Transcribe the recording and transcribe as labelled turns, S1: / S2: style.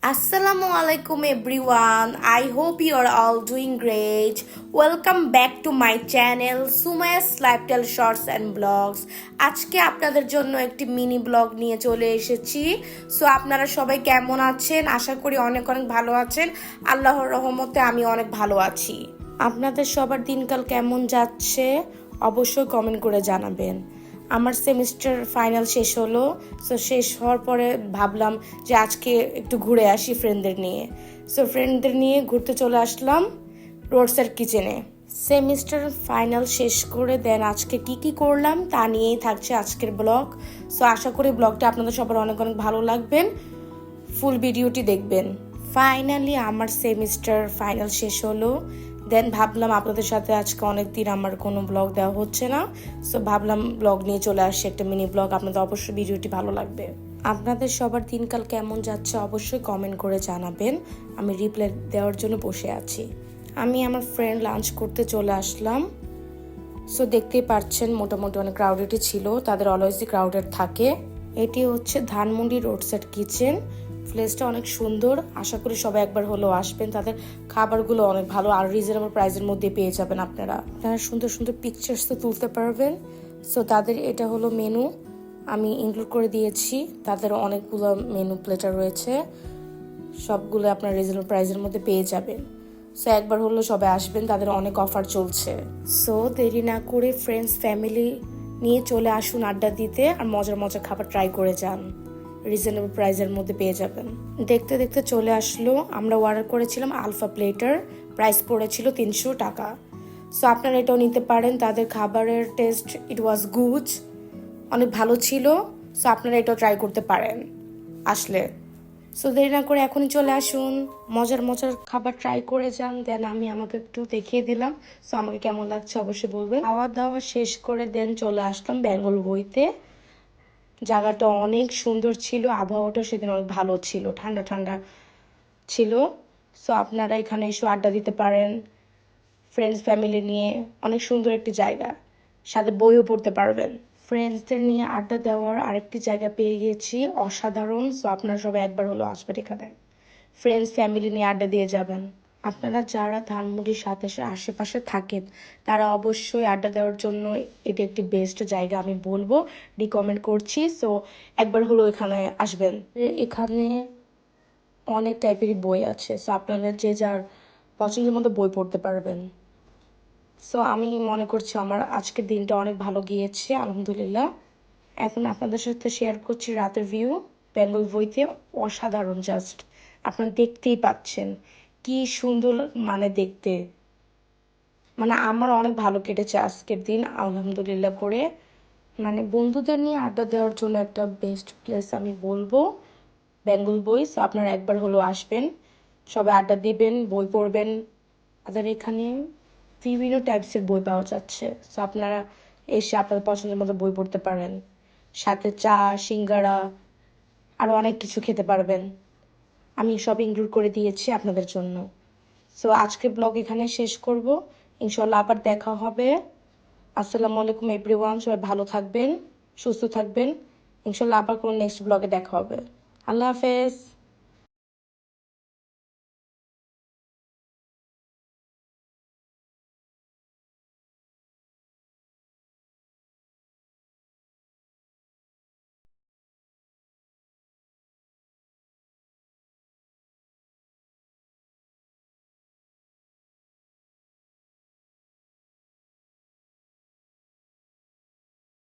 S1: Assalamu alaikum everyone. I hope you are all doing great. Welcome back to my channel Sumayya's Lifestyle Shorts and Vlogs. আজকে আপনাদের জন্য একটি mini blog নিয়ে চলে এসেছি। So আপনারা সবাই কেমন আছেন? আশা করি অনেক অনেক ভালো আছেন। আল্লাহর রহমতে আমি অনেক ভালো আছি। আপনাদের সবার দিনকাল কেমন যাচ্ছে অবশ্যই কমেন্ট করে জানাবেন। আমার সেমিস্টার ফাইনাল শেষ হলো, সো শেষ হওয়ার পরে ভাবলাম যে আজকে একটু ঘুরে আসি ফ্রেন্ডদের নিয়ে। সো ফ্রেন্ডদের নিয়ে ঘুরতে চলে আসলাম রোডসাইড কিচেনে। সেমিস্টার ফাইনাল শেষ করে দেন আজকে কি করলাম তা নিয়েই থাকছে আজকের ব্লগ। সো আশা করি ব্লগটা আপনাদের সবার অনেক অনেক ভালো লাগবেন, ফুল ভিডিওটি দেখবেন। ফাইনালি আমার সেমিস্টার ফাইনাল শেষ হলো। দেন ভাবলাম আপনাদের সাথে আজকে অনেক দিন আমার কোনো ব্লগ দেওয়া হচ্ছে না, সো ভাবলাম ব্লগ নিয়ে চলে আসছি, একটা মিনি ব্লগ। আপনাদের অবশ্যই ভিডিওটি ভালো লাগবে। আপনাদের সবার দিনকাল কেমন যাচ্ছে অবশ্যই কমেন্ট করে জানাবেন। আমি রিপ্লাই দেওয়ার জন্য বসে আছি। আমি আমার ফ্রেন্ড লাঞ্চ করতে চলে আসলাম। সো দেখতেই পাচ্ছেন মোটামুটি অনেক ক্রাউডেডই ছিল, তাদের অলওয়েজই ক্রাউডেড থাকে। এটি হচ্ছে ধানমন্ডি রোড সাইড কিচেন। প্লেসটা অনেক সুন্দর, আশা করি সবাই একবার হলেও আসবেন। তাদের খাবারগুলো অনেক ভালো আর রিজনেবল প্রাইসের মধ্যে পেয়ে যাবেন। আপনারা সুন্দর সুন্দর পিকচার্স তো তুলতে পারবেন। সো তাদের এটা হলো মেনু, আমি ইনক্লুড করে দিয়েছি। তাদের অনেকগুলো মেনু প্লেটার রয়েছে, সবগুলো আপনার রিজনেবল প্রাইসের মধ্যে পেয়ে যাবেন। সো একবার হলো সবাই আসবেন, তাদের অনেক অফার চলছে। সো দেরি না করে ফ্রেন্ডস ফ্যামিলি নিয়ে চলে আসুন আড্ডা দিতে, আর মজার মজার খাবার ট্রাই করে যান, রিজনেবল প্রাইসের মধ্যে পেয়ে যাবেন। দেখতে দেখতে চলে আসলো, আমরা অর্ডার করেছিলাম আলফা প্লেটার, প্রাইস পড়েছিল 300 টাকা। সো আপনারা এটাও নিতে পারেন, তাদের খাবারের টেস্ট ইট ওয়াজ গুড, অনেক ভালো ছিল। সো আপনারা এটাও ট্রাই করতে পারেন আসলে। সো দেরি না করে এখনই চলে আসুন, মজার মজার খাবার ট্রাই করে যান। দেন আমি আমাকে একটু দেখিয়ে দিলাম, সো আমাকে কেমন লাগছে অবশ্যই বলবেন। খাওয়া দাওয়া শেষ করে দেন চলে আসলাম বেঙ্গল বইতে। জায়গাটা অনেক সুন্দর ছিল, আবহাওয়াটা সেদিন অনেক ভালো ছিল, ঠান্ডা ঠান্ডা ছিল। সো আপনারা এখানে এসে আড্ডা দিতে পারেন ফ্রেন্ডস ফ্যামিলি নিয়ে, অনেক সুন্দর একটি জায়গা, সাথে বইও পড়তে পারবেন। ফ্রেন্ডসদের নিয়ে আড্ডা দেওয়ার আরেকটি জায়গা পেয়ে গেছি, অসাধারণ। সো আপনারা সবাই একবার হলো আসবেন এখানে, ফ্রেন্ডস ফ্যামিলি নিয়ে আড্ডা দিয়ে যাবেন। আপনারা যারা ধানমন্ডির সাথে আশেপাশে থাকেন তারা অবশ্যই আড্ডা দেওয়ার জন্য এটি একটি বেস্ট জায়গা আমি বলবো, রিকমেন্ড করছি। সো একবার হলো এখানে আসবেন। এখানে অনেক টাইপেরই বই আছে, সো আপনারা যে যার পছন্দের মতো বই পড়তে পারবেন। সো আমি মনে করছি আমার আজকের দিনটা অনেক ভালো গিয়েছে, আলহামদুলিল্লাহ। এখন আপনাদের সাথে শেয়ার করছি রাতের ভিউ বেঙ্গল বইতে। অসাধারণ, জাস্ট আপনারা দেখতেই পাচ্ছেন কি সুন্দর, মানে দেখতে, মানে আমার অনেক ভালো কেটেছে আজকের দিন আলহামদুলিল্লাহ করে। মানে বন্ধুদের নিয়ে আড্ডা দেওয়ার জন্য একটা বেস্ট প্লেস আমি বলবো বেঙ্গল বই। সো আপনারা একবার হলো আসবেন, সবাই আড্ডা দিবেন, বই পড়বেন। তাদের এখানে বিভিন্ন টাইপসের বই পাওয়া যাচ্ছে, সো আপনারা এসে আপনাদের পছন্দের মতো বই পড়তে পারেন, সাথে চা সিঙ্গারা আরও অনেক কিছু খেতে পারবেন। আমি সব ইনক্লুড করে দিয়েছি আপনাদের জন্য। সো আজকের ব্লগ এখানে শেষ করব, ইনশাল্লাহ আবার দেখা হবে। আসসালামু আলাইকুম এভরিওয়ান, সবাই ভালো থাকবেন, সুস্থ থাকবেন। ইনশাল্লাহ আবার কোনো নেক্সট ব্লগে দেখা হবে। আল্লাহ হাফেজ।